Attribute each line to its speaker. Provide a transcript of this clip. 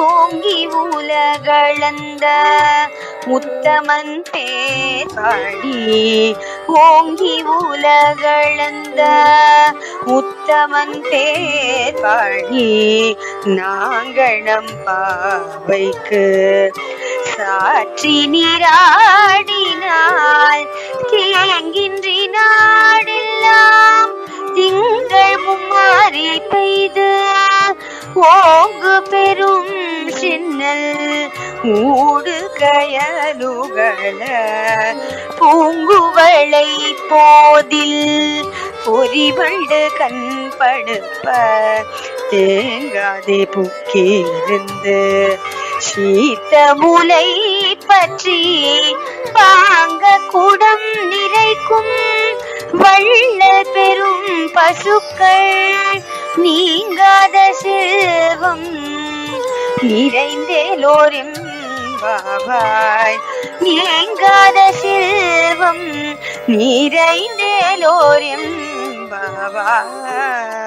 Speaker 1: ஓங்கி உலகளந்த முத்தமன் பேர் பாடி, ஓங்கி உலகளந்த முத்தமன் பேர் பாடி, நாங்கள் நம் பாவைக்கு சாற்றி நீராடினால் தேங்கின்றி நாடெல்லாம் திங்கள் மும்மாறி பெய்து ஓங்கு பெரும் சின்னல் ஊடு கயலுகள பூங்குவளை போதில் பொறிவண்டு கண்படுப்ப தேங்காதே புக்கிருந்து சீத்த முலை பற்றி பாங்க குடம் நிறைக்கும் வள்ள பெரும் பசுக்கள் நீங்காத செல்வம் நிறைந்தேலோரும் பாவாய், நீங்காத செல்வம் நிறைந்தேலோரும் பாவாய்.